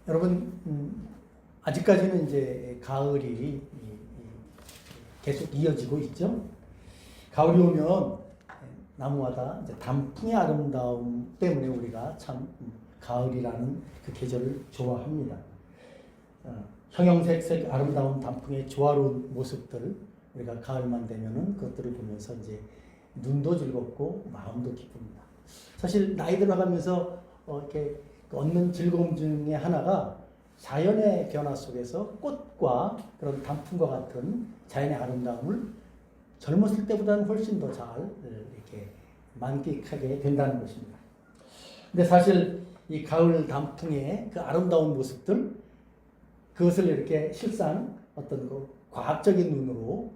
여러분, 아직까지는 이제 가을이 계속 이어지고 있죠. 가을이 오면 나무마다 이제 단풍의 아름다움 때문에 우리가 참 가을이라는 그 계절을 좋아합니다. 형형색색 아름다운 단풍의 조화로운 모습들, 우리가 가을만 되면은 그것들을 보면서 이제 눈도 즐겁고 마음도 기쁩니다. 사실 나이 들어가면서 이렇게 얻는 즐거움 중에 하나가 자연의 변화 속에서 꽃과 그런 단풍과 같은 자연의 아름다움을 젊었을 때보다는 훨씬 더 잘 이렇게 만끽하게 된다는 것입니다. 근데 사실 이 가을 단풍의 그 아름다운 모습들, 그것을 이렇게 실상 어떤 그 과학적인 눈으로,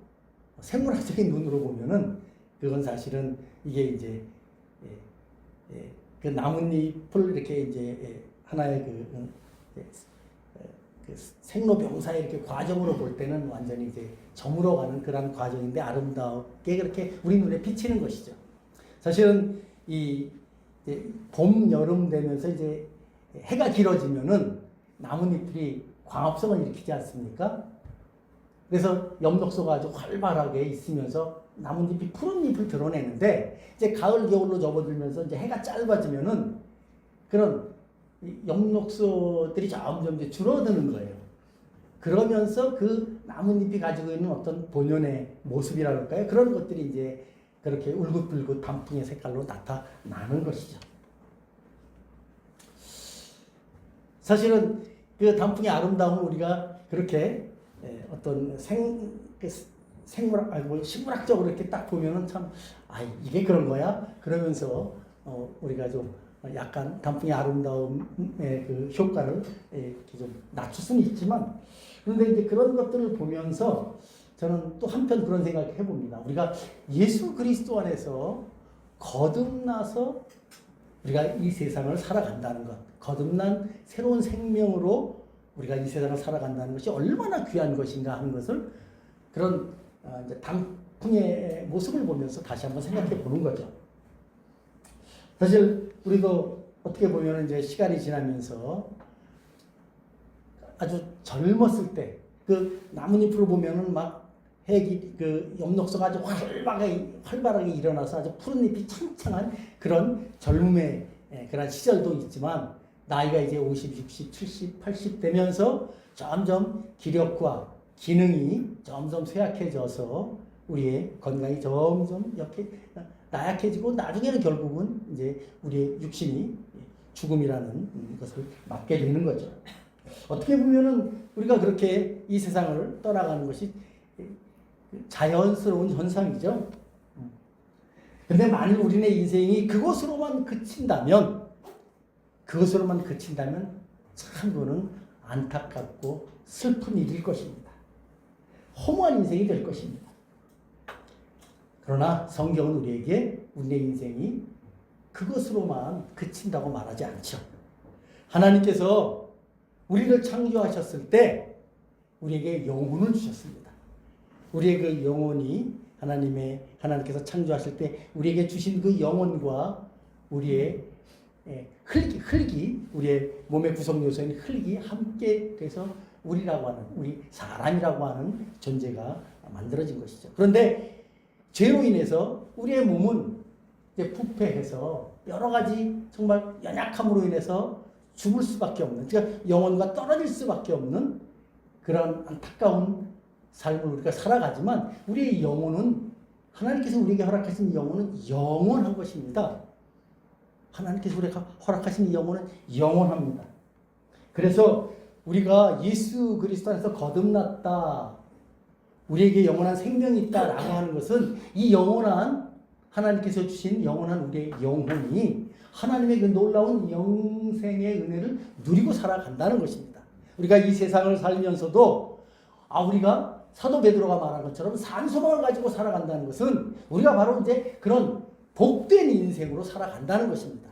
생물학적인 눈으로 보면은 그건 사실은 이게 이제 그 나뭇잎을 이렇게 이제 하나의 그 생로병사의 이렇게 과정으로 볼 때는 완전히 이제 저물어가는 그런 과정인데 아름답게 그렇게 우리 눈에 비치는 것이죠. 사실은 이 봄, 여름 되면서 이제 해가 길어지면은 나뭇잎들이 광합성을 일으키지 않습니까? 그래서 엽록소가 아주 활발하게 있으면서 나뭇잎이 푸른 잎을 드러내는데 이제 가을 겨울로 접어들면서 이제 해가 짧아지면은 그런 엽록소들이 점점 이제 줄어드는 거예요. 그러면서 그 나뭇잎이 가지고 있는 어떤 본연의 모습이라 할까요? 그런 것들이 이제 그렇게 울긋불긋 단풍의 색깔로 나타나는 것이죠. 사실은 그 단풍의 아름다움을 우리가 그렇게 어떤 식물학적으로 이렇게 딱 보면은 참, 이게 그런 거야? 그러면서 우리가 좀 약간 단풍의 아름다움의 그 효과를 이렇게 좀 낮출 수는 있지만, 그런데 이제 그런 것들을 보면서 저는 또 한편 그런 생각을 해봅니다. 우리가 예수 그리스도 안에서 거듭나서 우리가 이 세상을 살아간다는 것, 거듭난 새로운 생명으로 우리가 이 세상을 살아간다는 것이 얼마나 귀한 것인가 하는 것을 그런 이제 단풍의 모습을 보면서 다시 한번 생각해 보는 거죠. 사실 우리도 어떻게 보면 이제 시간이 지나면서 아주 젊었을 때 그 나뭇잎으로 보면은 막 핵이 그 엽록소가 아주 활발하게 일어나서 아주 푸른 잎이 창창한 그런 젊음의 그런 시절도 있지만 나이가 이제 50, 60, 70, 80 되면서 점점 기력과 기능이 점점 쇠약해져서 우리의 건강이 점점 이렇게 나약해지고 나중에는 결국은 이제 우리의 육신이 죽음이라는 것을 맞게 되는 거죠. 어떻게 보면은 우리가 그렇게 이 세상을 떠나가는 것이 자연스러운 현상이죠. 근데 만일 우리의 인생이 그것으로만 그친다면 참 그는 안타깝고 슬픈 일일 것입니다. 허무한 인생이 될 것입니다. 그러나 성경은 우리에게 우리의 인생이 그것으로만 그친다고 말하지 않죠. 하나님께서 우리를 창조하셨을 때 우리에게 영혼을 주셨습니다. 우리의 그 영혼이 하나님께서 창조하실 때 우리에게 주신 그 영혼과 우리의 흙이 우리의 몸의 구성 요소인 흙이 함께 돼서 우리라고 하는, 우리 사람이라고 하는 존재가 만들어진 것이죠. 그런데 죄로 인해서 우리의 몸은 이제 부패해서 여러 가지 정말 연약함으로 인해서 죽을 수밖에 없는, 그러니까 영혼과 떨어질 수밖에 없는 그런 안타까운 삶을 우리가 살아가지만 우리의 영혼은, 하나님께서 우리에게 허락하신 영혼은 영원한 것입니다. 하나님께서 우리가 허락하신 영혼은 영원합니다. 그래서 우리가 예수 그리스도 안에서 거듭났다, 우리에게 영원한 생명이 있다라고 하는 것은 이 영원한 하나님께서 주신 영원한 우리의 영혼이 하나님의 그 놀라운 영생의 은혜를 누리고 살아간다는 것입니다. 우리가 이 세상을 살면서도 우리가 사도 베드로가 말한 것처럼 산소망을 가지고 살아간다는 것은 우리가 바로 이제 그런 복된 인생으로 살아간다는 것입니다.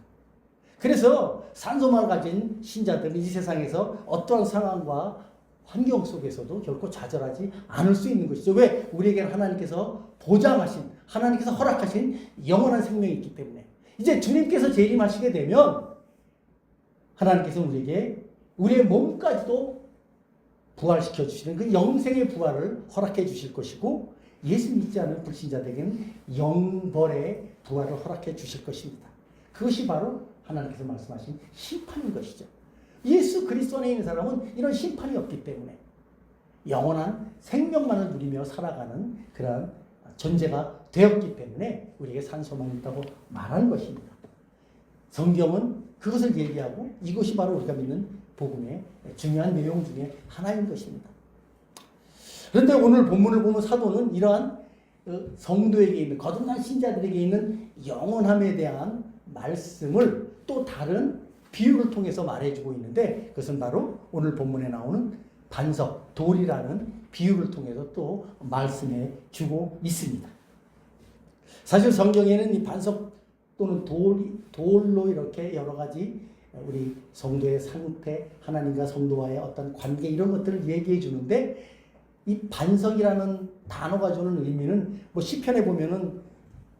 그래서 산소망을 가진 신자들은 이 세상에서 어떠한 상황과 환경 속에서도 결코 좌절하지 않을 수 있는 것이죠. 왜? 우리에게는 하나님께서 보장하신, 하나님께서 허락하신 영원한 생명이 있기 때문에. 이제 주님께서 재림하시게 되면 하나님께서 우리에게 우리의 몸까지도 부활시켜 주시는 그 영생의 부활을 허락해 주실 것이고, 예수 믿지 않은 불신자들에게는 영벌의 부활을 허락해 주실 것입니다. 그것이 바로 하나님께서 말씀하신 심판인 것이죠. 예수 그리스도 안에 있는 사람은 이런 심판이 없기 때문에 영원한 생명만을 누리며 살아가는 그러한 존재가 되었기 때문에 우리에게 산소망이 있다고 말하는 것입니다. 성경은 그것을 얘기하고 이것이 바로 우리가 믿는 복음의 중요한 내용 중에 하나인 것입니다. 그런데 오늘 본문을 보면 사도는 이러한 성도에게 있는, 거듭난 신자들에게 있는 영원함에 대한 말씀을 또 다른 비유를 통해서 말해주고 있는데, 그것은 바로 오늘 본문에 나오는 반석, 돌이라는 비유를 통해서 또 말씀해 주고 있습니다. 사실 성경에는 이 반석 또는 돌로 이렇게 여러 가지 우리 성도의 상태, 하나님과 성도와의 어떤 관계, 이런 것들을 얘기해 주는데, 이 반석이라는 단어가 주는 의미는 뭐 시편에 보면은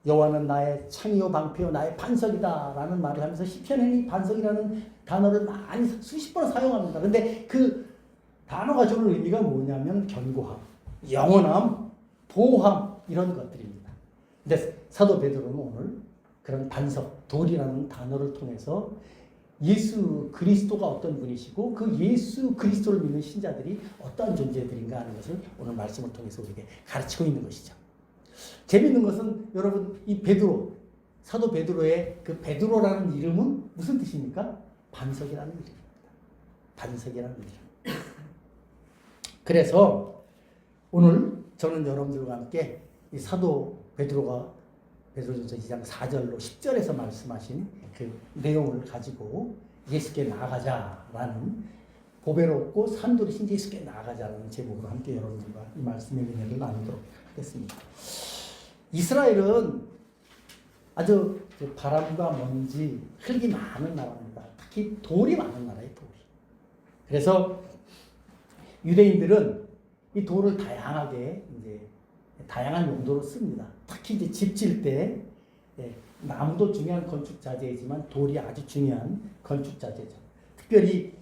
여호와는 나의 창이요 방패요 나의 반석이다 라는 말을 하면서 시편에는 이 반석이라는 단어를 많이 수십 번 사용합니다. 그런데 그 단어가 주는 의미가 뭐냐면 견고함, 영원함, 보호함, 이런 것들입니다. 근데 사도 베드로는 오늘 그런 반석, 돌이라는 단어를 통해서 예수 그리스도가 어떤 분이시고 그 예수 그리스도를 믿는 신자들이 어떤 존재들인가 하는 것을 오늘 말씀을 통해서 우리에게 가르치고 있는 것이죠. 재미있는 것은 여러분, 이 베드로, 사도 베드로의 그 베드로라는 이름은 무슨 뜻입니까? 반석이라는 이름입니다. 반석이라는 이름. 그래서 오늘 저는 여러분들과 함께 이 사도 베드로가 베드로전서 2장 4절로 10절에서 말씀하신 그 내용을 가지고 예수께 나아가자라는, 보배롭고 산돌이신 예수께 나아가자라는 제목으로 함께 여러분들과 이 말씀의 은혜를 나누도록 하겠습니다. 이스라엘은 아주 바람과 먼지, 흙이 많은 나라입니다. 특히 돌이 많은 나라예요, 돌이. 그래서 유대인들은 이 돌을 다양하게 다양한 용도로 씁니다. 특히 이제 집 질 때, 나무도 중요한 건축 자재이지만 돌이 아주 중요한 건축 자재죠. 특별히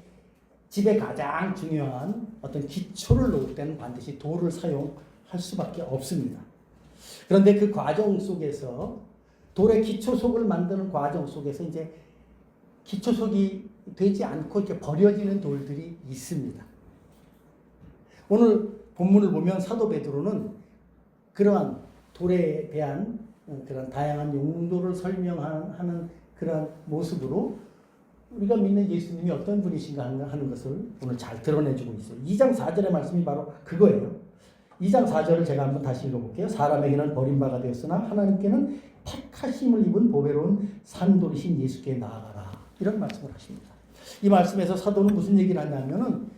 집에 가장 중요한 어떤 기초를 놓을 때는 반드시 돌을 사용할 수밖에 없습니다. 그런데 그 과정 속에서, 돌의 기초속을 만드는 과정 속에서 이제 기초속이 되지 않고 이렇게 버려지는 돌들이 있습니다. 오늘 본문을 보면 사도 베드로는 그러한 돌에 대한 그런 다양한 용도를 설명하는 그런 모습으로 우리가 믿는 예수님이 어떤 분이신가 하는 것을 오늘 잘 드러내주고 있어요. 2장 4절의 말씀이 바로 그거예요. 2장 4절을 제가 한번 다시 읽어볼게요. 사람에게는 버림바가 되었으나 하나님께는 택하심을 입은 보배로운 산돌이신 예수께 나아가라. 이런 말씀을 하십니다. 이 말씀에서 사도는 무슨 얘기를 하냐면은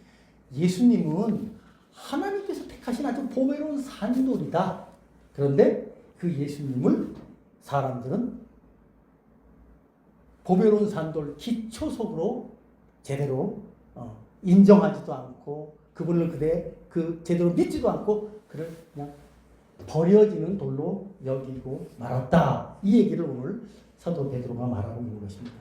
예수님은 하나님께서 택하신 아주 보배로운 산돌이다. 그런데 그 예수님을 사람들은 보배로운 산돌 기초석으로 제대로 인정하지도 않고 그분을 제대로 믿지도 않고 그를 그냥 버려지는 돌로 여기고 말았다. 이 얘기를 오늘 사도 베드로가 말하고 있는 것입니다.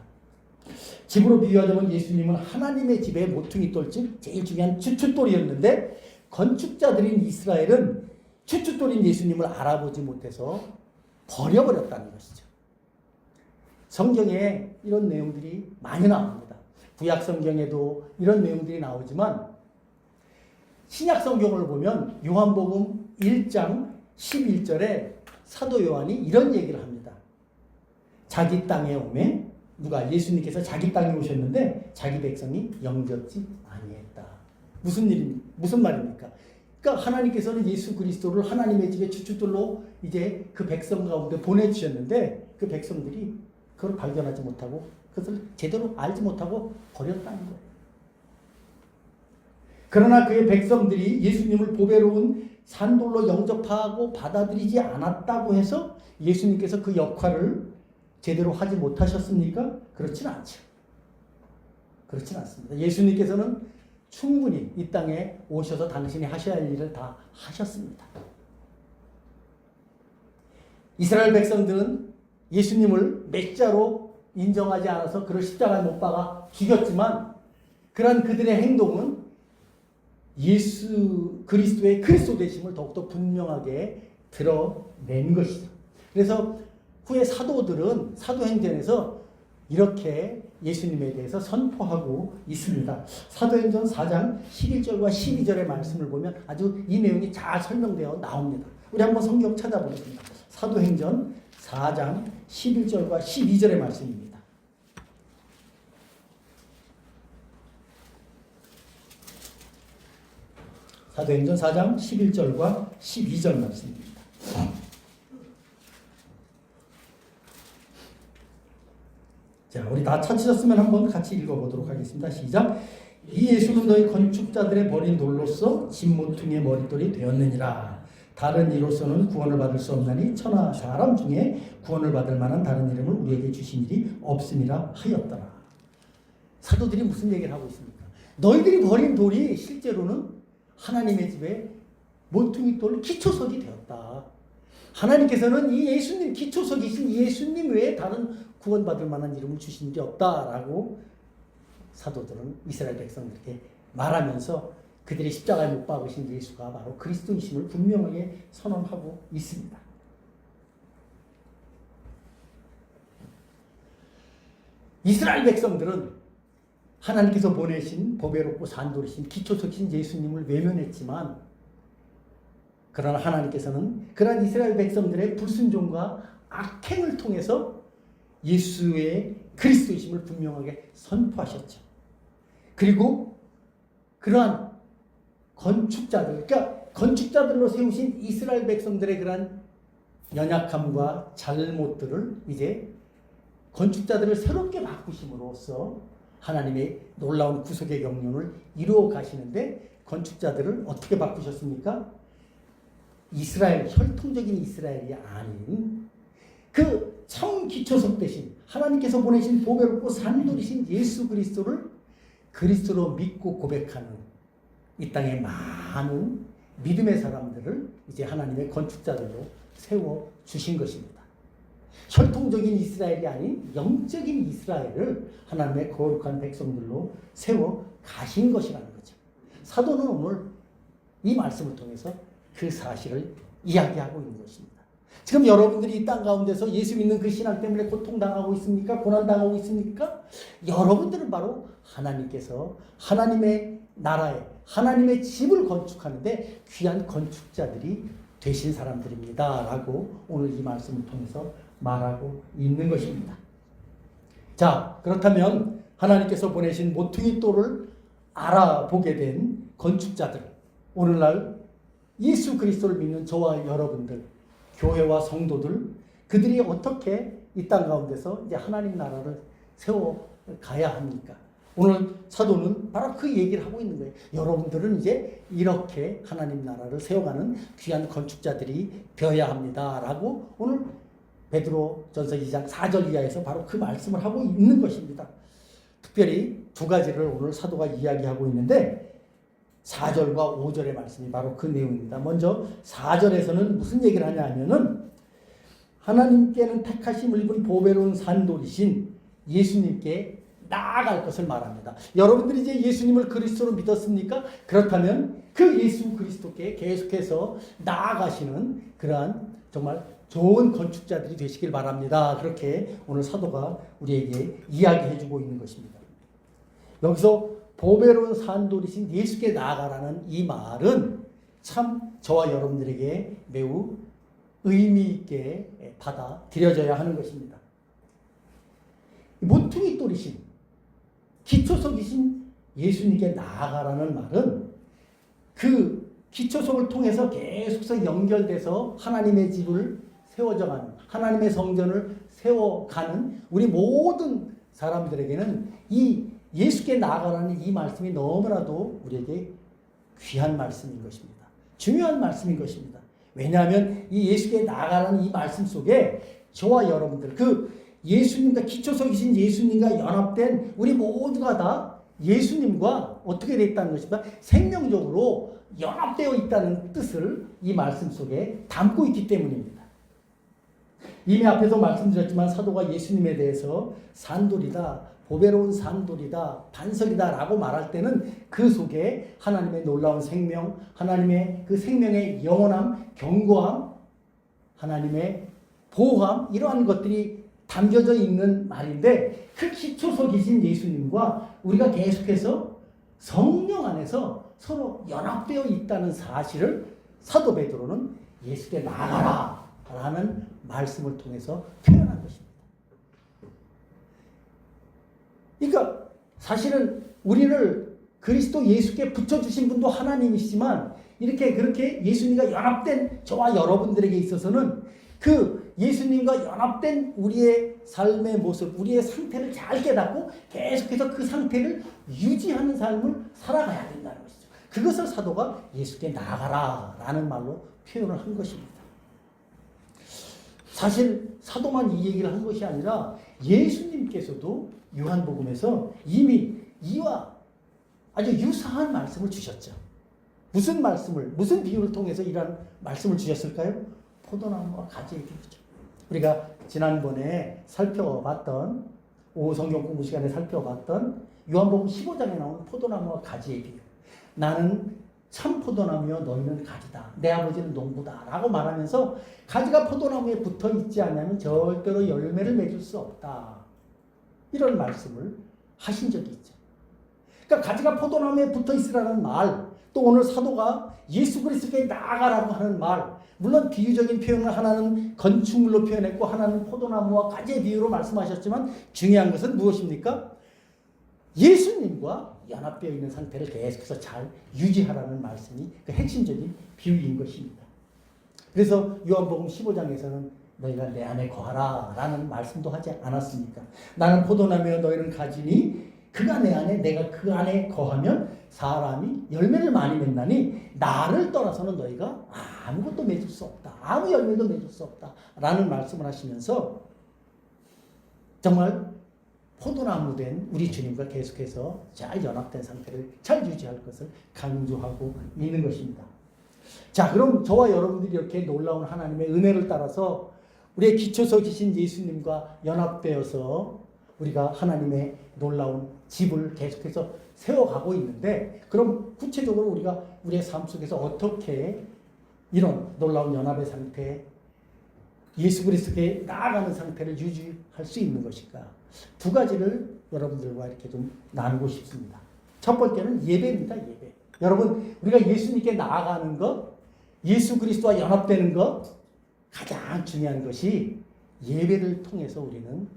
집으로 비유하자면 예수님은 하나님의 집의 모퉁이 돌, 즉 제일 중요한 주춧돌이었는데, 건축자들인 이스라엘은 주춧돌인 예수님을 알아보지 못해서 버려버렸다는 것이죠. 성경에 이런 내용들이 많이 나옵니다. 구약 성경에도 이런 내용들이 나오지만 신약 성경을 보면 요한복음 1장 11절에 사도 요한이 이런 얘기를 합니다. 자기 땅에 오매, 누가? 예수님께서 자기 땅에 오셨는데 자기 백성이 영접지 아니했다. 무슨 말입니까? 그러니까 하나님께서는 예수 그리스도를 하나님의 집에 주춧돌로 이제 그 백성 가운데 보내주셨는데 그 백성들이 그걸 발견하지 못하고 그것을 제대로 알지 못하고 버렸다는 거예요. 그러나 그의 백성들이 예수님을 보배로운 산돌로 영접하고 받아들이지 않았다고 해서 예수님께서 그 역할을 제대로 하지 못하셨습니까? 그렇진 않죠. 그렇진 않습니다. 예수님께서는 충분히 이 땅에 오셔서 당신이 하셔야 할 일을 다 하셨습니다. 이스라엘 백성들은 예수님을 메시아로 인정하지 않아서 그를 십자가에 못 박아 죽였지만 그러한 그들의 행동은 예수 그리스도의 그리스도 되심을 더욱더 분명하게 드러낸 것이죠. 그래서 후에 사도들은 사도행전에서 이렇게 예수님에 대해서 선포하고 있습니다. 사도행전 4장 11절과 12절의 말씀을 보면 아주 이 내용이 잘 설명되어 나옵니다. 우리 한번 성경 찾아보겠습니다. 사도행전 4장 11절과 12절의 말씀입니다. 사도행전 4장 11절과 12절 말씀입니다. 자, 우리 다 찾으셨으면 한번 같이 읽어보도록 하겠습니다. 시작. 이 예수는 너희 건축자들의 버린 돌로서 진모퉁이의 머릿돌이 되었느니라. 다른 이로서는 구원을 받을 수 없나니 천하 사람 중에 구원을 받을 만한 다른 이름을 우리에게 주신 일이 없음이라 하였더라. 사도들이 무슨 얘기를 하고 있습니까? 너희들이 버린 돌이 실제로는 하나님의 집에 모퉁이 돌 기초석이 되었다. 하나님께서는 이 예수님, 기초석이신 예수님 외에 다른 구원받을 만한 이름을 주신 일이 없다라고 사도들은 이스라엘 백성들에게 말하면서 그들이 십자가에 못 박으신 예수가 바로 그리스도이심을 분명하게 선언하고 있습니다. 이스라엘 백성들은 하나님께서 보내신 보배롭고 산돌이신 기초석이신 예수님을 외면했지만, 그러나 하나님께서는 그러한 이스라엘 백성들의 불순종과 악행을 통해서 예수의 그리스도이심을 분명하게 선포하셨죠. 그리고 그러한 건축자들, 그러니까 건축자들로 세우신 이스라엘 백성들의 그러한 연약함과 잘못들을 이제 건축자들을 새롭게 바꾸심으로써 하나님의 놀라운 구속의 경륜을 이루어 가시는데, 건축자들을 어떻게 바꾸셨습니까? 이스라엘, 혈통적인 이스라엘이 아닌 그 참 기초석 대신 하나님께서 보내신 보배롭고 산돌이신 예수 그리스도를 그리스도로 믿고 고백하는 이 땅의 많은 믿음의 사람들을 이제 하나님의 건축자들로 세워 주신 것입니다. 혈통적인 이스라엘이 아닌 영적인 이스라엘을 하나님의 거룩한 백성들로 세워 가신 것이라는 거죠. 사도는 오늘 이 말씀을 통해서 그 사실을 이야기하고 있는 것입니다. 지금 여러분들이 이 땅 가운데서 예수 믿는 그 신앙 때문에 고통당하고 있습니까? 고난당하고 있습니까? 여러분들은 바로 하나님께서 하나님의 나라에 하나님의 집을 건축하는데 귀한 건축자들이 되신 사람들입니다 라고 오늘 이 말씀을 통해서 말하고 있는 것입니다. 자, 그렇다면 하나님께서 보내신 모퉁이 돌을 알아보게 된 건축자들, 오늘날 예수 그리스도를 믿는 저와 여러분들, 교회와 성도들, 그들이 어떻게 이 땅 가운데서 이제 하나님 나라를 세워 가야 합니까? 오늘 사도는 바로 그 얘기를 하고 있는 거예요. 여러분들은 이제 이렇게 하나님 나라를 세워가는 귀한 건축자들이 되어야 합니다 라고 오늘 베드로 전서 2장 4절 이하에서 바로 그 말씀을 하고 있는 것입니다. 특별히 두 가지를 오늘 사도가 이야기하고 있는데, 4절과 5절의 말씀이 바로 그 내용입니다. 먼저 4절에서는 무슨 얘기를 하냐 하면은 하나님께는 택하심을 입은 보배로운 산돌이신 예수님께 나아갈 것을 말합니다. 여러분들이 이제 예수님을 그리스도로 믿었습니까? 그렇다면 그 예수 그리스도께 계속해서 나아가시는 그러한 정말 좋은 건축자들이 되시길 바랍니다. 그렇게 오늘 사도가 우리에게 이야기해주고 있는 것입니다. 여기서 보배로운 산돌이신 예수께 나아가라는 이 말은 참 저와 여러분들에게 매우 의미 있게 받아들여져야 하는 것입니다. 모퉁이 돌이신 기초석이신 예수님께 나아가라는 말은 그 기초석을 통해서 계속해서 연결돼서 하나님의 집을 세워져가는, 하나님의 성전을 세워가는 우리 모든 사람들에게는 이 예수께 나아가라는 이 말씀이 너무나도 우리에게 귀한 말씀인 것입니다. 중요한 말씀인 것입니다. 왜냐하면 이 예수께 나아가라는 이 말씀 속에 저와 여러분들, 그 예수님과 기초석이신 예수님과 연합된 우리 모두가 다 예수님과 어떻게 되어 있다는 것입니다. 생명적으로 연합되어 있다는 뜻을 이 말씀 속에 담고 있기 때문입니다. 이미 앞에서 말씀드렸지만 사도가 예수님에 대해서 산돌이다, 보배로운 산돌이다, 반석이다라고 말할 때는 그 속에 하나님의 놀라운 생명, 하나님의 그 생명의 영원함, 견고함, 하나님의 보호함 이러한 것들이 담겨져 있는 말인데 그 기초석이신 예수님과 우리가 계속해서 성령 안에서 서로 연합되어 있다는 사실을 사도 베드로는 예수께 나아가라 라는 말씀을 통해서 표현한 것입니다. 그러니까 사실은 우리를 그리스도 예수께 붙여주신 분도 하나님이시지만 이렇게 그렇게 예수님과 연합된 저와 여러분들에게 있어서는 그 예수님과 연합된 우리의 삶의 모습, 우리의 상태를 잘 깨닫고 계속해서 그 상태를 유지하는 삶을 살아가야 된다는 것이죠. 그것을 사도가 예수께 나아가라 라는 말로 표현을 한 것입니다. 사실 사도만 이 얘기를 한 것이 아니라 예수님께서도 요한복음에서 이미 이와 아주 유사한 말씀을 주셨죠. 무슨 말씀을, 무슨 비유를 통해서 이런 말씀을 주셨을까요? 포도나무와 가지의 비유죠. 우리가 지난번에 살펴봤던 오후 성경 공부 시간에 살펴봤던 요한복음 15장에 나오는 포도나무와 가지의 비유. 나는 참 포도나무여 너희는 가지다. 내 아버지는 농부다. 라고 말하면서 가지가 포도나무에 붙어 있지 않으면 절대로 열매를 맺을 수 없다. 이런 말씀을 하신 적이 있죠. 그러니까 가지가 포도나무에 붙어 있으라는 말, 또 오늘 사도가 예수 그리스도께 나아가라고 하는 말, 물론 비유적인 표현을 하나는 건축물로 표현했고 하나는 포도나무와 가지의 비유로 말씀하셨지만 중요한 것은 무엇입니까? 예수님과 연합되어 있는 상태를 계속해서 잘 유지하라는 말씀이 그 핵심적인 비유인 것입니다. 그래서 요한복음 15장에서는 너희가 내 안에 거하라 라는 말씀도 하지 않았습니까? 나는 포도나무여 너희는 가지니 그가 내 안에 내가 그 안에 거하면 사람이 열매를 많이 맺나니 나를 떠나서는 너희가 아무것도 맺을 수 없다. 아무 열매도 맺을 수 없다. 라는 말씀을 하시면서 정말 포도나무 된 우리 주님과 계속해서 잘 연합된 상태를 잘 유지할 것을 강조하고 있는 것입니다. 자, 그럼 저와 여러분들이 이렇게 놀라운 하나님의 은혜를 따라서 우리의 기초석이신 예수님과 연합되어서 우리가 하나님의 놀라운 집을 계속해서 세워가고 있는데 그럼 구체적으로 우리가 우리의 삶 속에서 어떻게 이런 놀라운 연합의 상태, 예수 그리스도께 나아가는 상태를 유지할 수 있는 것일까? 두 가지를 여러분들과 이렇게 좀 나누고 싶습니다. 첫 번째는 예배입니다. 예배. 여러분, 우리가 예수님께 나아가는 것, 예수 그리스도와 연합되는 것, 가장 중요한 것이 예배를 통해서 우리는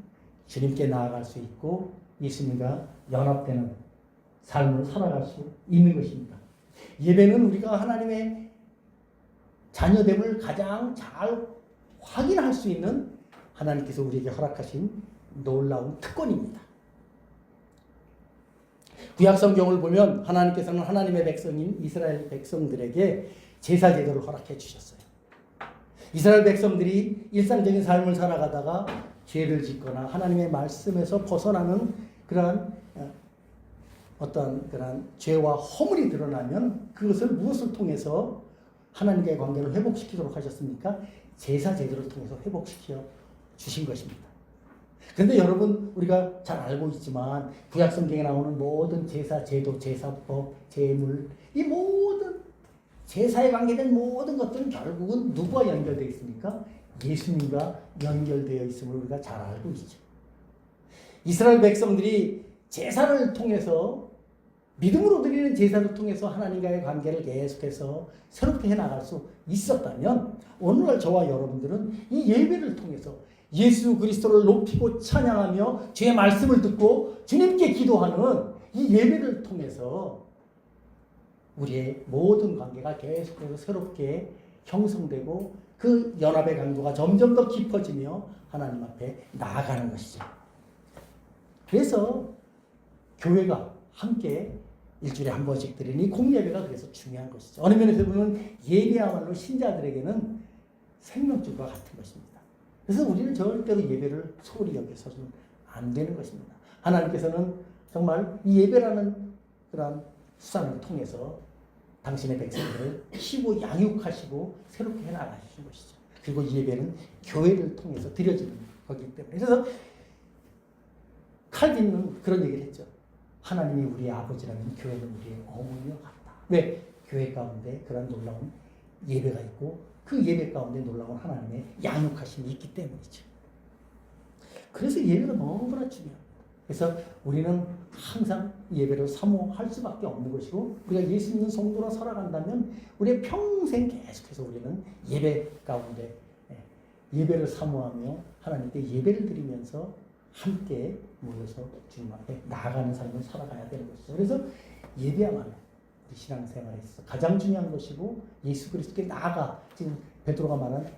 주님께 나아갈 수 있고 예수님과 연합되는 삶을 살아갈 수 있는 것입니다. 예배는 우리가 하나님의 자녀됨을 가장 잘 확인할 수 있는 하나님께서 우리에게 허락하신 놀라운 특권입니다. 구약 성경을 보면 하나님께서는 하나님의 백성인 이스라엘 백성들에게 제사 제도를 허락해 주셨어요. 이스라엘 백성들이 일상적인 삶을 살아가다가 죄를 짓거나 하나님의 말씀에서 벗어나는 그러한 어떤 그런 죄와 허물이 드러나면 그것을 무엇을 통해서 하나님과의 관계를 회복시키도록 하셨습니까? 제사 제도를 통해서 회복시켜 주신 것입니다. 그런데 여러분, 우리가 잘 알고 있지만 구약 성경에 나오는 모든 제사 제도, 제사법, 제물, 이 모든 제사에 관계된 모든 것들은 결국은 누구와 연결되어 있습니까? 예수님과 연결되어 있음을 우리가 잘 알고 있죠. 이스라엘 백성들이 제사를 통해서, 믿음으로 드리는 제사를 통해서 하나님과의 관계를 계속해서 새롭게 해나갈 수 있었다면 오늘날 저와 여러분들은 이 예배를 통해서 예수 그리스도를 높이고 찬양하며 주의 말씀을 듣고 주님께 기도하는 이 예배를 통해서 우리의 모든 관계가 계속해서 새롭게 형성되고 그 연합의 강도가 점점 더 깊어지며 하나님 앞에 나아가는 것이죠. 그래서 교회가 함께 일주일에 한 번씩 드리는 이 공예배가 그래서 중요한 것이죠. 어느 면에서 보면 예배야말로 신자들에게는 생명줄과 같은 것입니다. 그래서 우리는 절대로 예배를 소홀히 여겨서는 안 되는 것입니다. 하나님께서는 정말 이 예배라는 그런 수단을 통해서 당신의 백성들을 키우고 양육하시고 새롭게 해나가시는 것이죠. 그리고 이 예배는 교회를 통해서 드려지는 거기 때문에. 그래서 칼빈은 그런 얘기를 했죠. 하나님이 우리의 아버지라면 교회는 우리의 어머니와 같다. 왜? 교회 가운데 그런 놀라운 예배가 있고 그 예배 가운데 놀라운 하나님의 양육하심이 있기 때문이죠. 그래서 예배가 너무나 중요합니다. 그래서 우리는 항상 예배를 사모할 수밖에 없는 것이고 우리가 예수 믿는 성도로 살아간다면 우리의 평생 계속해서 우리는 예배 가운데 예배를 사모하며 하나님께 예배를 드리면서 함께 모여서 주님 앞에 나아가는 삶을 살아가야 되는 것이죠. 그래서 예배야말로 우리 신앙생활에 있어서 가장 중요한 것이고 예수 그리스도께 나아가 지금 베드로가 말한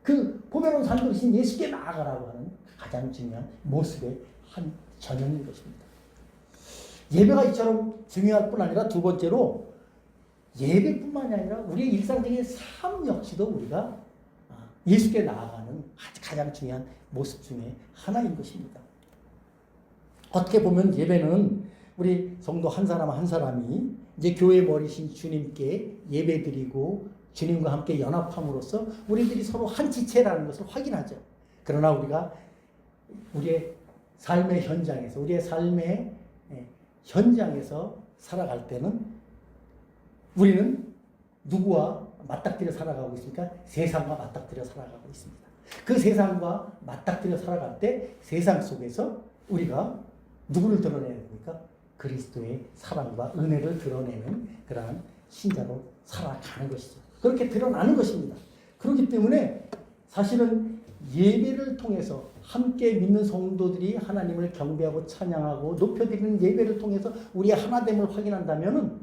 그 보배로운 산돌이신 예수께 나아가라고 하는 가장 중요한 모습의 한 전형인 것입니다. 예배가 이처럼 중요할 뿐 아니라 두 번째로 예배뿐만이 아니라 우리의 일상적인 삶 역시도 우리가 예수께 나아가는 가장 중요한 모습 중에 하나인 것입니다. 어떻게 보면 예배는 우리 성도 한 사람 한 사람이 이제 교회 머리신 주님께 예배드리고 주님과 함께 연합함으로써 우리들이 서로 한 지체라는 것을 확인하죠. 그러나 우리가 우리의 삶의 현장에서 우리의 삶의 현장에서 살아갈 때는 우리는 누구와 맞닥뜨려 살아가고 있습니까? 세상과 맞닥뜨려 살아가고 있습니다. 그 세상과 맞닥뜨려 살아갈 때 세상 속에서 우리가 누구를 드러내야 됩니까? 그리스도의 사랑과 은혜를 드러내는 그러한 신자로 살아가는 것이죠. 그렇게 드러나는 것입니다. 그렇기 때문에 사실은 예배를 통해서 함께 믿는 성도들이 하나님을 경배하고 찬양하고 높여드리는 예배를 통해서 우리의 하나됨을 확인한다면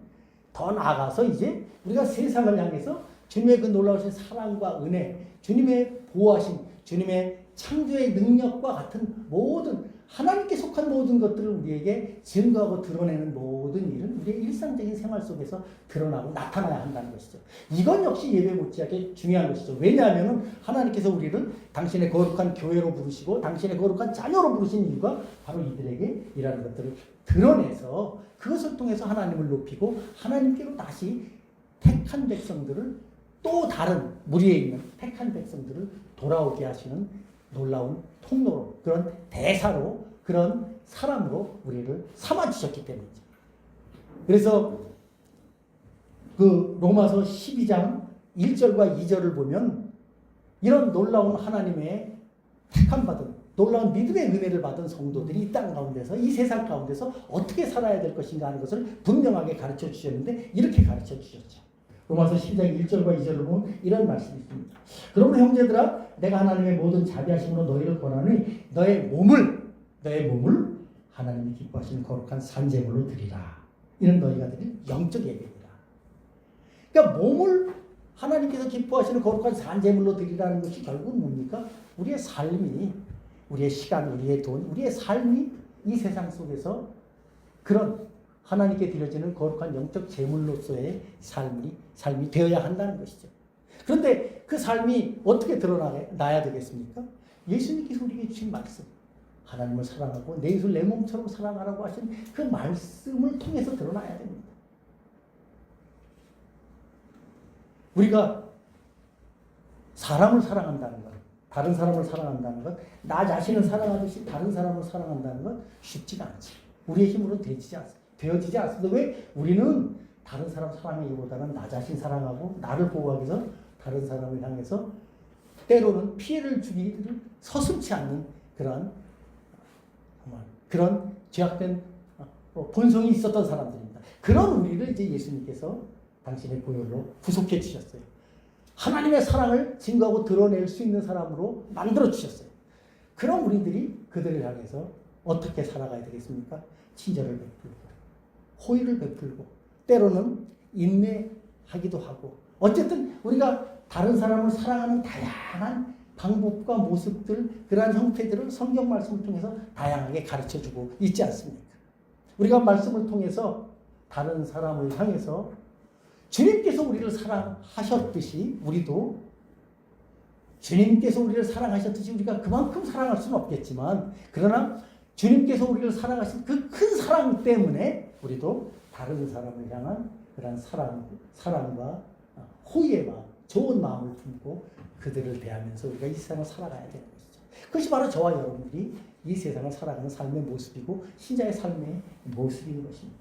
더 나아가서 이제 우리가 세상을 향해서 주님의 그 놀라우신 사랑과 은혜, 주님의 보호하심, 주님의 창조의 능력과 같은 모든 하나님께 속한 모든 것들을 우리에게 증거하고 드러내는 모든 일은 우리의 일상적인 생활 속에서 드러나고 나타나야 한다는 것이죠. 이건 역시 예배 못지않게 중요한 것이죠. 왜냐하면 하나님께서 우리를 당신의 거룩한 교회로 부르시고 당신의 거룩한 자녀로 부르신 이유가 바로 이들에게 이라는 것들을 드러내서 그것을 통해서 하나님을 높이고 하나님께로 다시 택한 백성들을 또 다른 무리에 있는 택한 백성들을 돌아오게 하시는 놀라운 통로로 그런 대사로 그런 사람으로 우리를 삼아주셨기 때문이죠. 그래서 그 로마서 12장 1절과 2절을 보면 이런 놀라운 하나님의 택함받은 놀라운 믿음의 은혜를 받은 성도들이 이 땅 가운데서 이 세상 가운데서 어떻게 살아야 될 것인가 하는 것을 분명하게 가르쳐 주셨는데 이렇게 가르쳐 주셨죠. 로마서 12장 1절과 2절을 보면 이런 말씀이 있습니다. 그러므로 형제들아 내가 하나님의 모든 자비하심으로 너희를 권하니 너의 몸을 하나님이 기뻐하시는 거룩한 산제물로 드리라. 이는 너희가 드릴 영적 예배니라. 그러니까 몸을 하나님께서 기뻐하시는 거룩한 산제물로 드리라는 것이 결국은 뭡니까? 우리의 삶이 우리의 시간, 우리의 돈, 우리의 삶이 이 세상 속에서 그런 하나님께 드려지는 거룩한 영적 제물로서의 삶이 되어야 한다는 것이죠. 그런데 그 삶이 어떻게 드러나야 되겠습니까? 예수님께서 우리에게 주신 말씀, 하나님을 사랑하고 내 이웃을 내 몸처럼 사랑하라고 하신 그 말씀을 통해서 드러나야 됩니다. 우리가 사람을 사랑한다는 것, 다른 사람을 사랑한다는 것, 나 자신을 사랑하듯이 다른 사람을 사랑한다는 것 쉽지가 않지. 우리의 힘으로 되어지지 않습니다. 왜? 우리는 다른 사람 사랑하기보다는 나 자신 사랑하고 나를 보호하기 위해서 다른 사람을 향해서 때로는 피해를 주기를 서슴지 않는 그런 죄악된 본성이 있었던 사람들입니다. 그런 우리를 이제 예수님께서 당신의 보혈로 구속해 주셨어요. 하나님의 사랑을 증거하고 드러낼 수 있는 사람으로 만들어 주셨어요. 그럼 우리들이 그들을 향해서 어떻게 살아가야 되겠습니까? 친절을 베풀고 호의를 베풀고 때로는 인내하기도 하고 어쨌든 우리가 다른 사람을 사랑하는 다양한 방법과 모습들 그러한 형태들을 성경 말씀을 통해서 다양하게 가르쳐주고 있지 않습니까? 우리가 말씀을 통해서 다른 사람을 향해서 주님께서 우리를 사랑하셨듯이 우리도 주님께서 우리를 사랑하셨듯이 우리가 그만큼 사랑할 수는 없겠지만 그러나 주님께서 우리를 사랑하신 그 큰 사랑 때문에 우리도 다른 사람을 향한 그런 사랑과 호의의 마음, 좋은 마음을 품고 그들을 대하면서 우리가 이 세상을 살아가야 되는 것이죠. 그것이 바로 저와 여러분들이 이 세상을 살아가는 삶의 모습이고 신자의 삶의 모습인 것입니다.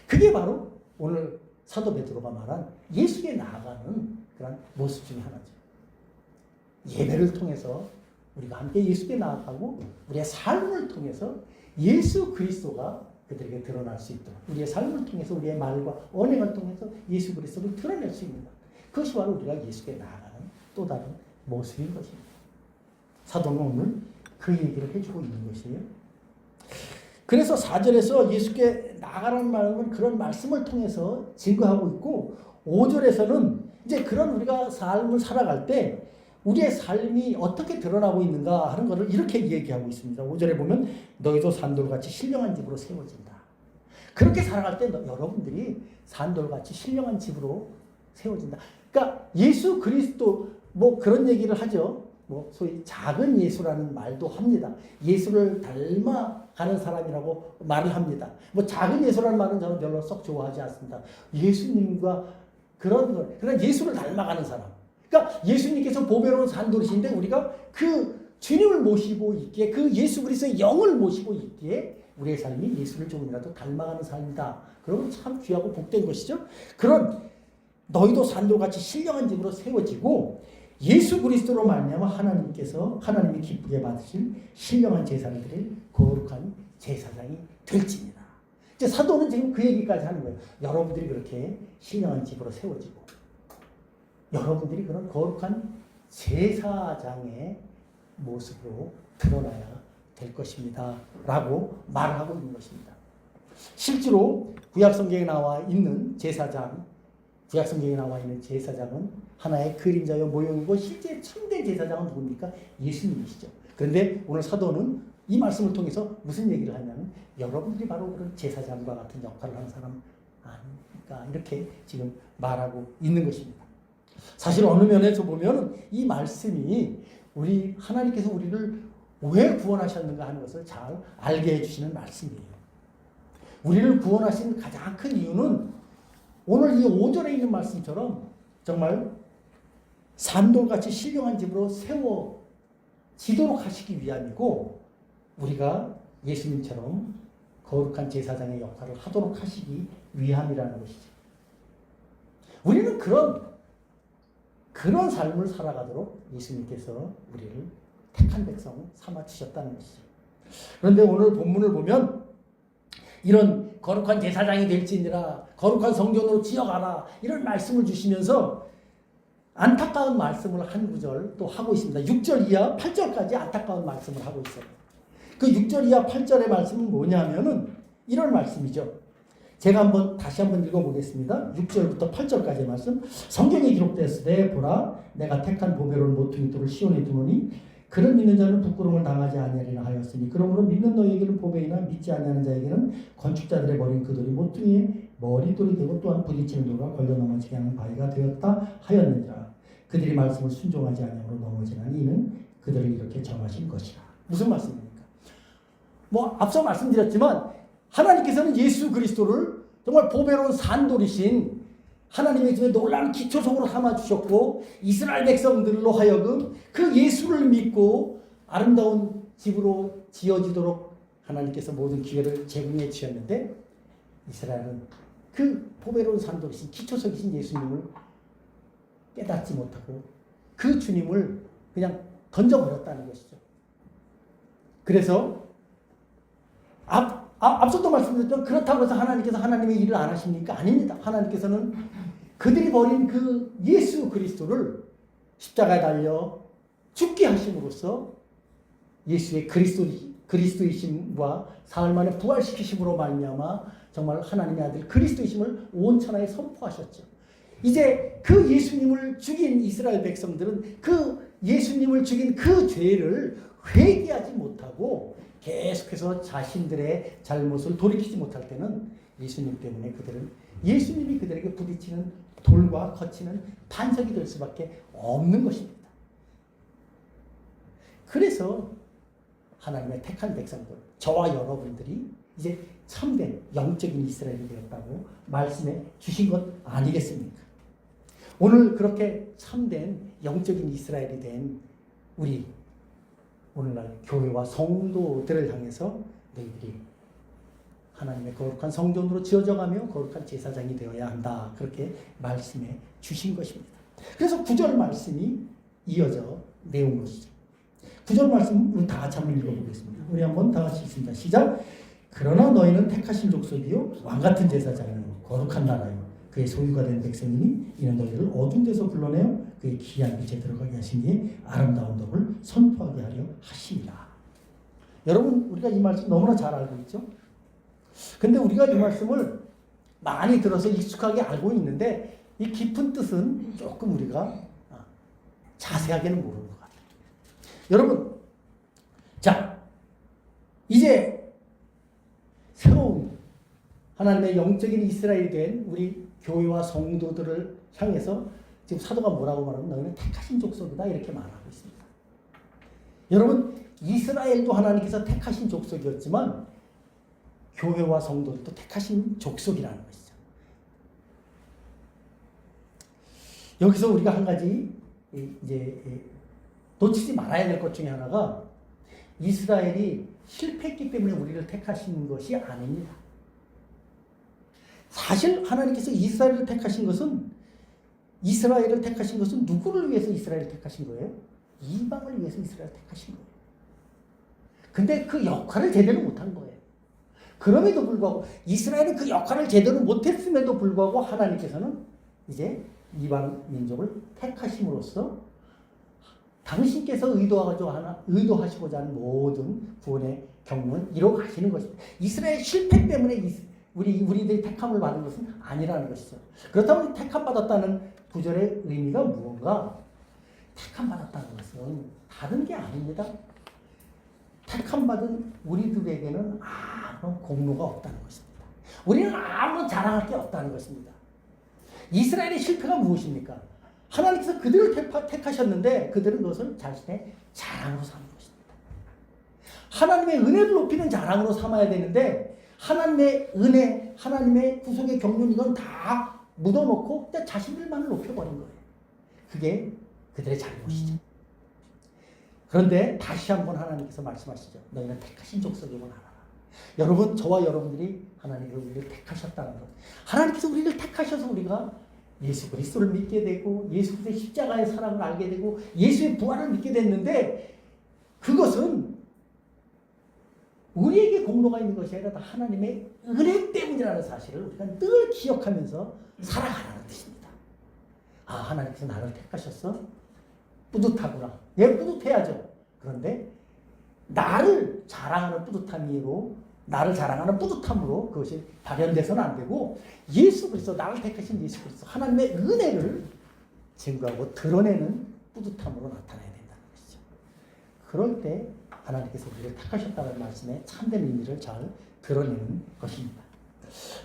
그게 바로 오늘 사도 베드로가 말한 예수께 나아가는 그런 모습 중에 하나죠. 예배를 통해서 우리가 함께 예수께 나아가고 우리의 삶을 통해서 예수 그리스도가 그들에게 드러날 수 있도록 우리의 삶을 통해서 우리의 말과 언행을 통해서 예수 그리스도를 드러낼 수 있는 것. 그것이 바로 우리가 예수께 나아가는 또 다른 모습인 것입니다. 사도는 오늘 그 얘기를 해주고 있는 것이에요. 그래서 4절에서 예수께 나아가라는 말은 그런 말씀을 통해서 증거하고 있고 5절에서는 이제 그런 우리가 삶을 살아갈 때 우리의 삶이 어떻게 드러나고 있는가 하는 것을 이렇게 얘기하고 있습니다. 5절에 보면 너희도 산돌같이 신령한 집으로 세워진다. 그렇게 살아갈 때 여러분들이 산돌같이 신령한 집으로 세워진다. 그러니까 예수 그리스도 뭐 그런 얘기를 하죠. 뭐 소위 작은 예수라는 말도 합니다. 예수를 닮아가는 사람이라고 말을 합니다. 뭐 작은 예수라는 말은 저는 별로 썩 좋아하지 않습니다. 예수님과 그런 예수를 닮아가는 사람. 그러니까 예수님께서 보배로운 산돌이신데 우리가 그 주님을 모시고 있기에 그 예수 그리스도의 영을 모시고 있기에 우리의 삶이 예수를 조금이라도 닮아가는 삶이다. 그러면 참 귀하고 복된 것이죠. 그런 너희도 산돌같이 신령한 집으로 세워지고 예수 그리스도로 말미암아 하나님이 기쁘게 받으실 신령한 제사를 드릴 거룩한 제사장이 될지니라. 이제 사도는 지금 그 얘기까지 하는 거예요. 여러분들이 그렇게 신령한 집으로 세워지고 여러분들이 그런 거룩한 제사장의 모습으로 드러나야 될 것입니다. 라고 말하고 있는 것입니다. 실제로 구약성경에 나와 있는 제사장은 하나의 그림자요 모형이고 실제 참된 제사장은 누굽니까? 예수님이시죠. 그런데 오늘 사도는 이 말씀을 통해서 무슨 얘기를 하냐면 여러분들이 바로 그런 제사장과 같은 역할을 하는 사람 아닙니까? 이렇게 지금 말하고 있는 것입니다. 사실 어느 면에서 보면 이 말씀이 하나님께서 우리를 왜 구원하셨는가 하는 것을 잘 알게 해주시는 말씀이에요. 우리를 구원하신 가장 큰 이유는 오늘 이 5절에 있는 말씀처럼 정말 산돌같이 신령한 집으로 세워지도록 하시기 위함이고 우리가 예수님처럼 거룩한 제사장의 역할을 하도록 하시기 위함이라는 것이죠. 우리는 그런 삶을 살아가도록 예수님께서 우리를 택한 백성 삼아 주셨다는 것이죠. 그런데 오늘 본문을 보면 이런 거룩한 제사장이 될지니라 거룩한 성전으로 지어가라 이런 말씀을 주시면서 안타까운 말씀을 한 구절 또 하고 있습니다. 6절 이하 8절까지 안타까운 말씀을 하고 있어요. 그 6절 이하 8절의 말씀은 뭐냐면은 이런 말씀이죠. 제가 다시 한번 읽어보겠습니다. 6절부터 8절까지의 말씀. 성경에 기록되었으되 보라 내가 택한 보배로운 모퉁이 돌을 시온에 두노니 그를 믿는 자는 부끄러움을 당하지 아니하리라 하였으니 그러므로 믿는 너희에게는 보배이나 믿지 아니하는 자에게는 건축자들의 버린 그 돌이 모퉁이의 머릿돌이 되고 또한 부딪히는 돌과 걸려 넘어지게 하는 바위가 되었다 하였느니라. 그들이 말씀을 순종하지 아니함으로 넘어지나니 이는 그들을 이렇게 정하신 것이라. 무슨 말씀입니까? 앞서 말씀드렸지만 하나님께서는 예수 그리스도를 정말 보배로운 산돌이신 하나님의 집에 놀라운 기초석으로 삼아주셨고 이스라엘 백성들로 하여금 그 예수를 믿고 아름다운 집으로 지어지도록 하나님께서 모든 기회를 제공해 주셨는데 이스라엘은 그 보배로운 산돌이신 기초석이신 예수님을 깨닫지 못하고 그 주님을 그냥 던져버렸다는 것이죠. 그래서 앞서도 말씀드렸지만 그렇다고 해서 하나님께서 하나님의 일을 안 하십니까? 아닙니다. 하나님께서는 그들이 버린 그 예수 그리스도를 십자가에 달려 죽게 하심으로써 예수의 그리스도이심과 사흘 만에 부활시키심으로 말미암아 정말 하나님의 아들 그리스도이심을 온 천하에 선포하셨죠. 이제 그 예수님을 죽인 이스라엘 백성들은 그 예수님을 죽인 그 죄를 회개하지 못하고 계속해서 자신들의 잘못을 돌이키지 못할 때는 예수님 때문에 예수님이 그들에게 부딪히는 돌과 거치는 반석이 될 수밖에 없는 것입니다. 그래서 하나님의 택한 백성들, 저와 여러분들이 이제 참된 영적인 이스라엘이 되었다고 말씀해 주신 것 아니겠습니까? 오늘 그렇게 참된 영적인 이스라엘이 된 우리 오늘날 교회와 성도들을 향해서 너희들이 하나님의 거룩한 성전으로 지어져가며 거룩한 제사장이 되어야 한다. 그렇게 말씀해 주신 것입니다. 그래서 9절 말씀이 이어져 내온 것이죠. 9절 말씀 다 같이 한번 읽어보겠습니다. 우리 한번 다 같이 읽습니다. 시작. 그러나 너희는 택하신 족속이요 왕같은 제사장이요 거룩한 나라요 그의 소유가 된 백성이니 이는 너희를 어두운 데서 불러내어 그의 기이한 빛에 들어가게 하시니 아름다운 법을 선포하게 하려 하십니다. 여러분 우리가 이 말씀 너무나 잘 알고 있죠. 근데 우리가 이 말씀을 많이 들어서 익숙하게 알고 있는데 이 깊은 뜻은 조금 우리가 자세하게는 모르는 것 같아요. 여러분, 자 이제 새로운 하나님의 영적인 이스라엘이 된 우리 교회와 성도들을 향해서 지금 사도가 뭐라고 말하면 너희는 택하신 족속이다 이렇게 말하고 있습니다. 여러분 이스라엘도 하나님께서 택하신 족속이었지만 교회와 성도들도 택하신 족속이라는 것이죠. 여기서 우리가 한 가지 이제 놓치지 말아야 될 것 중에 하나가 이스라엘이 실패했기 때문에 우리를 택하신 것이 아닙니다. 사실 하나님께서 이스라엘을 택하신 것은 누구를 위해서 이스라엘을 택하신 거예요? 이방을 위해서 이스라엘을 택하신 거예요. 근데 그 역할을 제대로 못한 거예요. 그럼에도 불구하고 이스라엘은 그 역할을 제대로 못했음에도 불구하고 하나님께서는 이제 이방 민족을 택하심으로써 당신께서 의도하시고자 하는 모든 구원의 경륜을 이루어 가시는 것입니다. 이스라엘 실패 때문에 우리들이 택함을 받은 것은 아니라는 것이죠. 그렇다면 택함 받았다는 구절의 의미가 무언가? 택함 받았다는 것은 다른 게 아닙니다. 택함 받은 우리들에게는 아무런 공로가 없다는 것입니다. 우리는 아무런 자랑할 게 없다는 것입니다. 이스라엘의 실패가 무엇입니까? 하나님께서 그들을 택하셨는데 그들은 그것을 자신의 자랑으로 삼은 것입니다. 하나님의 은혜를 높이는 자랑으로 삼아야 되는데 하나님의 은혜, 하나님의 구속의 경륜 이건 다 묻어놓고 자신들만을 높여버린 거예요. 그게 그들의 잘못이죠. 그런데 다시 한번 하나님께서 말씀하시죠. 너희는 택하신 족속이고 알아라. 여러분, 저와 여러분들이 하나님께서 우리를 택하셨다는 것. 하나님께서 우리를 택하셔서 우리가 예수 그리스도를 믿게 되고 예수 그리스도의 십자가의 사랑을 알게 되고 예수의 부활을 믿게 됐는데 그것은 우리에게 공로가 있는 것이 아니라 하나님의 은혜 때문이라는 사실을 우리가 늘 기억하면서 살아가라는 뜻입니다. 아, 하나님께서 나를 택하셨어? 뿌듯하구나. 예, 뿌듯해야죠. 그런데 나를 자랑하는 뿌듯함으로 그것이 발현돼서는 안 되고 예수 그리스도, 나를 택하신 예수 그리스도, 하나님의 은혜를 증거하고 드러내는 뿌듯함으로 나타나야 된다는 것이죠. 그럴 때 하나님께서 우리를 택하셨다는 말씀의 참된 의미를 잘 드러내는 것입니다.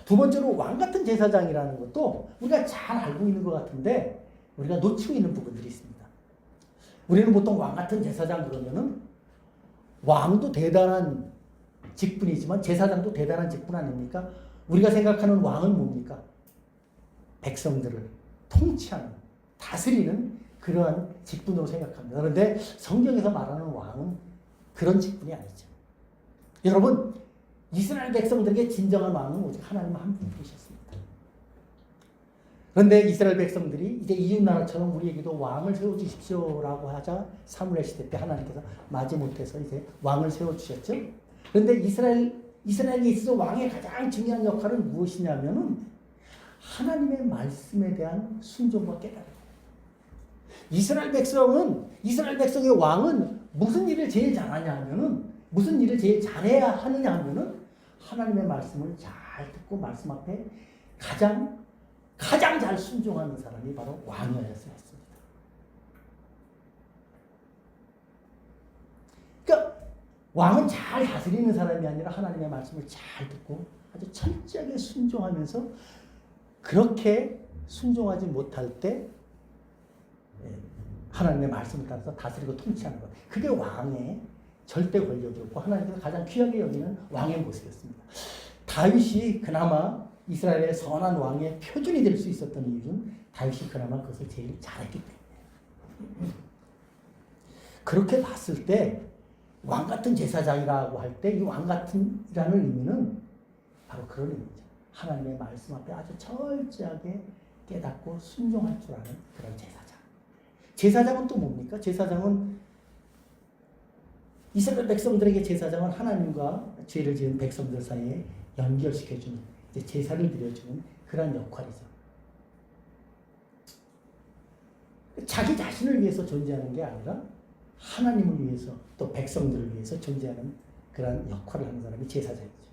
두 번째로 왕같은 제사장이라는 것도 우리가 잘 알고 있는 것 같은데 우리가 놓치고 있는 부분들이 있습니다. 우리는 보통 왕같은 제사장 그러면은 왕도 대단한 직분이지만 제사장도 대단한 직분 아닙니까? 우리가 생각하는 왕은 뭡니까? 백성들을 통치하는, 다스리는 그러한 직분으로 생각합니다. 그런데 성경에서 말하는 왕은 그런 직분이 아니죠. 여러분, 이스라엘 백성들에게 진정한 왕은 오직 하나님 한 분이셨습니다. 그런데 이스라엘 백성들이 이제 이웃나라처럼 우리에게도 왕을 세워주십시오라고 하자 사무엘 시대 때 하나님께서 마지못해서 이제 왕을 세워주셨죠. 그런데 이스라엘에 있어서 왕의 가장 중요한 역할은 무엇이냐면은 하나님의 말씀에 대한 순종과 깨달음. 이스라엘 백성의 왕은 무슨 일을 제일 잘하냐 하면은, 무슨 일을 제일 잘해야 하느냐 하면은 하나님의 말씀을 잘 듣고 말씀 앞에 가장 잘 순종하는 사람이 바로 왕이었어야 했습니다. 그러니까 왕은 잘 다스리는 사람이 아니라 하나님의 말씀을 잘 듣고 아주 철저하게 순종하면서, 그렇게 순종하지 못할 때 하나님의 말씀을 따라서 다스리고 통치하는 것. 그게 왕의 절대 권력이었고 하나님께서 가장 귀하게 여기는 왕의 모습이었습니다. 다윗이 그나마 이스라엘의 선한 왕의 표준이 될 수 있었던 이유는 다윗이 그나마 그것을 제일 잘했기 때문에. 그렇게 봤을 때 왕 같은 제사장이라고 할 때 이 왕 같은이라는 의미는 바로 그런 의미죠. 하나님의 말씀 앞에 아주 철저하게 깨닫고 순종할 줄 아는 그런 제사장. 제사장은 또 뭡니까? 제사장은 이스라엘 백성들에게 제사장은 하나님과 죄를 지은 백성들 사이에 연결시켜주는, 제사를 드려주는 그런 역할이죠. 자기 자신을 위해서 존재하는 게 아니라 하나님을 위해서 또 백성들을 위해서 존재하는 그런 역할을 하는 사람이 제사장이죠.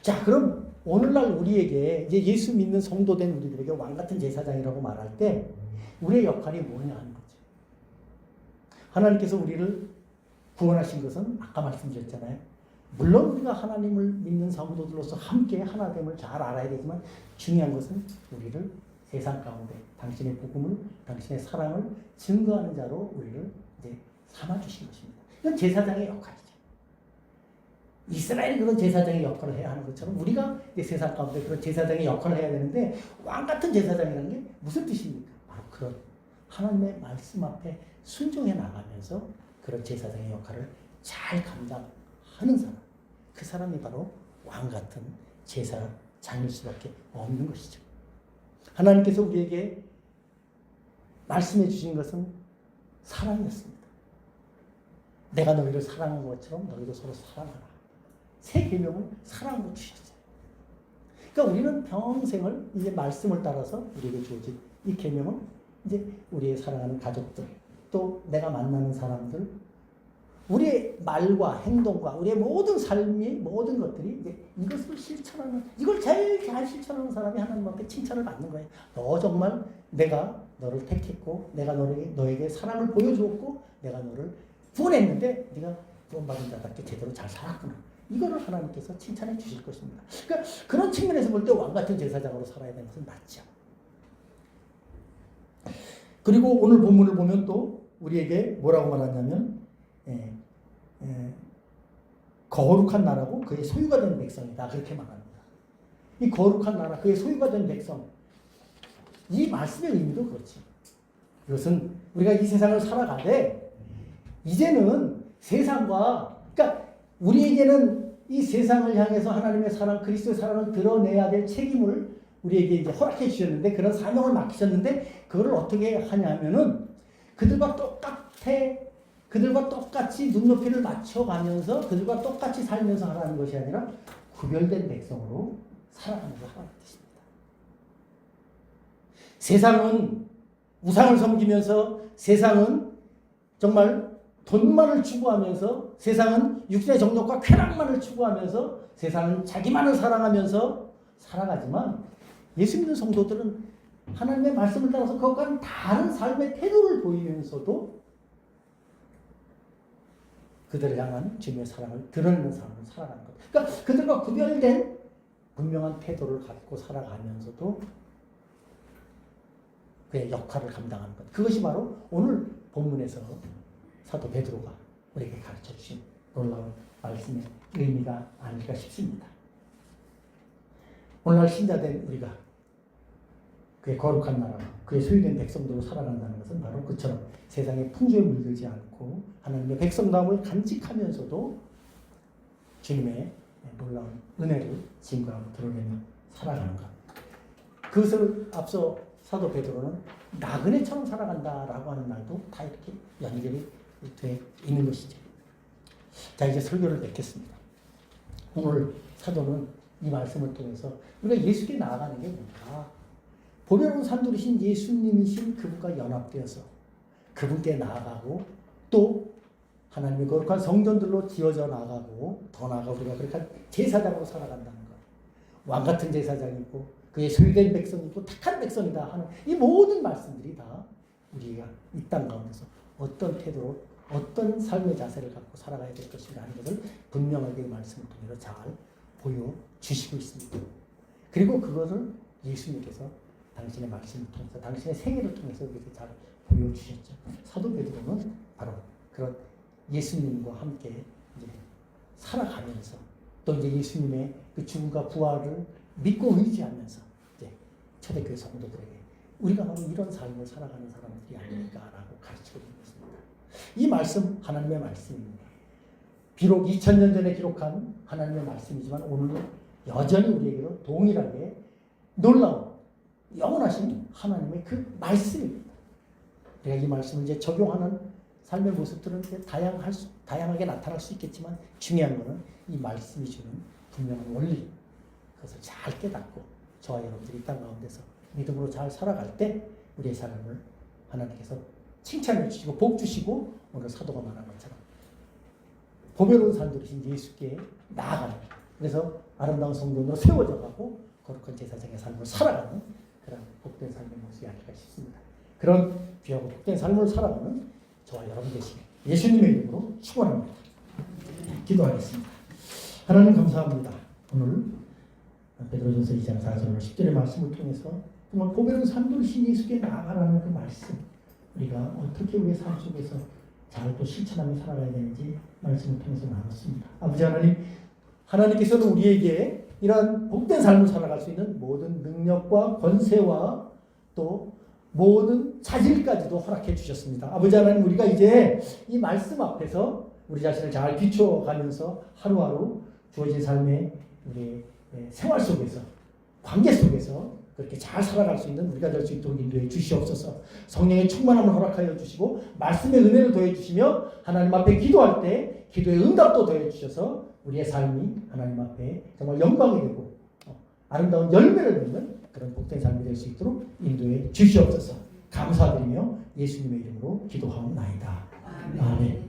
자, 그럼 오늘날 우리에게 이제 예수 믿는 성도된 우리들에게 왕 같은 제사장이라고 말할 때 우리의 역할이 뭐냐 하는 거죠. 하나님께서 우리를 구원하신 것은 아까 말씀드렸잖아요. 물론 우리가 하나님을 믿는 성도들로서 함께 하나됨을 잘 알아야 되지만 중요한 것은 우리를 세상 가운데 당신의 복음을, 당신의 사랑을 증거하는 자로 우리를 이제 삼아주신 것입니다. 이건 제사장의 역할이죠. 이스라엘이 그런 제사장의 역할을 해야 하는 것처럼 우리가 이제 세상 가운데 그런 제사장의 역할을 해야 되는데 왕 같은 제사장이라는 게 무슨 뜻입니까? 바로 그런 하나님의 말씀 앞에 순종해 나가면서 그런 제사장의 역할을 잘 감당하는 사람, 그 사람이 바로 왕 같은 제사장일 수밖에 없는 것이죠. 하나님께서 우리에게 말씀해 주신 것은 사랑이었습니다. 내가 너희를 사랑한 것처럼 너희도 서로 사랑하라. 새 계명을 사랑으로 주셨어요. 그러니까 우리는 평생을 이제 말씀을 따라서 우리에게 주어진 이 계명은 이제 우리의 사랑하는 가족들, 또 내가 만나는 사람들, 우리의 말과 행동과 우리의 모든 삶의 모든 것들이 이제 이것을 실천하는, 이걸 제일 잘 실천하는 사람이 하나님 앞에 칭찬을 받는 거예요. 너 정말 내가 너를 택했고 내가 너에게 사랑을 보여주었고 내가 너를 구원했는데 네가 구원받은 자답게 제대로 잘 살았구나. 이거를 하나님께서 칭찬해 주실 것입니다. 그러니까 그런 측면에서 볼 때 왕 같은 제사장으로 살아야 되는 것은 맞죠. 그리고 오늘 본문을 보면 또 우리에게 뭐라고 말하냐면 거룩한 나라고 그의 소유가 된 백성이다. 그렇게 말합니다. 이 거룩한 나라, 그의 소유가 된 백성. 이 말씀의 의미도 그렇지. 이것은 우리가 이 세상을 살아가되 이제는 세상과, 그러니까 우리에게는 이 세상을 향해서 하나님의 사랑, 그리스도의 사랑을 드러내야 될 책임을 우리에게 이제 허락해 주셨는데, 그런 사명을 맡기셨는데, 그걸 어떻게 하냐면은 그들과 똑같이 눈높이를 맞춰가면서 그들과 똑같이 살면서 하라는 것이 아니라 구별된 백성으로 살아가면서 하라는 뜻입니다. 세상은 우상을 섬기면서, 세상은 정말 돈만을 추구하면서, 세상은 육신의 정욕과 쾌락만을 추구하면서, 세상은 자기만을 사랑하면서 살아가지만 예수 믿는 성도들은 하나님의 말씀을 따라서 그것과는 다른 삶의 태도를 보이면서도 그들을 향한 주님의 사랑을 드러내는 삶을 살아가는 것. 그러니까 그들과 구별된 분명한 태도를 갖고 살아가면서도 그의 역할을 감당하는 것. 그것이 바로 오늘 본문에서 사도 베드로가 우리에게 가르쳐 주신 놀라운 말씀의 의미가 아닐까 싶습니다. 오늘날 신자된 우리가 그의 거룩한 나라, 그의 소유된 백성들로 살아간다는 것은 바로 그처럼 세상의 풍조에 물들지 않고 하나님의 백성다움을 간직하면서도 주님의 놀라운 은혜를 증거하고 드러내며 살아가는 것. 그것을 앞서 사도 베드로는 나그네처럼 살아간다라고 하는 말도 다 이렇게 연결이 돼 있는 것이죠. 자, 이제 설교를 맺겠습니다. 오늘 사도는 이 말씀을 통해서 우리가 예수께 나아가는 게 뭔가, 보배로운 산돌이신 예수님이신 그분과 연합되어서 그분께 나아가고, 또 하나님의 거룩한 성전들로 지어져 나가고, 더 나아가 우리가 그렇게 제사장으로 살아간다는 것. 왕 같은 제사장이고 그의 소유된 백성이고 택한 백성이다 하는 이 모든 말씀들이 다 우리가 이 땅 가운데서 어떤 태도로, 어떤 삶의 자세를 갖고 살아가야 될 것인가 하는 것을 분명하게 이 말씀을 통해서 잘 보여주시고 있습니다. 그리고 그것을 예수님께서 당신의 말씀을 통해서, 당신의 생애를 통해서 이렇게 잘 보여주셨죠. 사도 베드로는 바로 그런 예수님과 함께 이제 살아가면서, 또 이제 예수님의 그 죽음과 부활을 믿고 의지하면서 이제 초대교회 성도들에게 우리가 바로 이런 삶을 살아가는 사람들이 아닐까라고 가르치고 있는 것입니다. 이 말씀 하나님의 말씀입니다. 비록 2000년 전에 기록한 하나님의 말씀이지만 오늘도 여전히 우리에게도 동일하게 놀라운 영원하신 하나님의 그 말씀입니다. 우리가 이 말씀을 이제 적용하는 삶의 모습들은 이제 다양하게 나타날 수 있겠지만 중요한 것은 이 말씀이 주는 분명한 원리, 그것을 잘 깨닫고 저와 여러분들이 이 땅 가운데서 믿음으로 잘 살아갈 때 우리의 삶을 하나님께서 칭찬해 주시고 복 주시고 오늘 사도가 말한 것처럼 보배로운 산들이신 예수께 나아가는, 그래서 아름다운 성전으로 세워져 가고 거룩한 제사장의 삶을 살아가는 그런 복된 삶의 모습이 아닐까 싶습니다. 그런 귀하고 복된 삶을 살아가는 저와 여러분 되시길 예수님의 이름으로 축원합니다. 기도하겠습니다. 하나님 감사합니다. 오늘 베드로전서 2장 4절 10절의 말씀을 통해서 정말 보배로운 산들이신 예수께 나아가라는 그 말씀, 우리가 어떻게 우리의 삶 속에서 잘 또 실천하며 살아가야 되는지 말씀을 통해서 나눴습니다. 아버지 하나님, 하나님께서는 우리에게 이러한 복된 삶을 살아갈 수 있는 모든 능력과 권세와 또 모든 자질까지도 허락해 주셨습니다. 아버지 하나님, 우리가 이제 이 말씀 앞에서 우리 자신을 잘 비춰가면서 하루하루 주어진 삶의 우리 생활 속에서, 관계 속에서 그렇게 잘 살아갈 수 있는 우리가 될 수 있도록 인도해 주시옵소서. 성령의 충만함을 허락하여 주시고 말씀의 은혜를 더해 주시며 하나님 앞에 기도할 때 기도의 응답도 더해 주셔서 우리의 삶이 하나님 앞에 정말 영광이 되고 아름다운 열매를 맺는 그런 복된 삶이 될 수 있도록 인도해 주시옵소서. 감사드리며 예수님의 이름으로 기도하옵나이다. 아멘.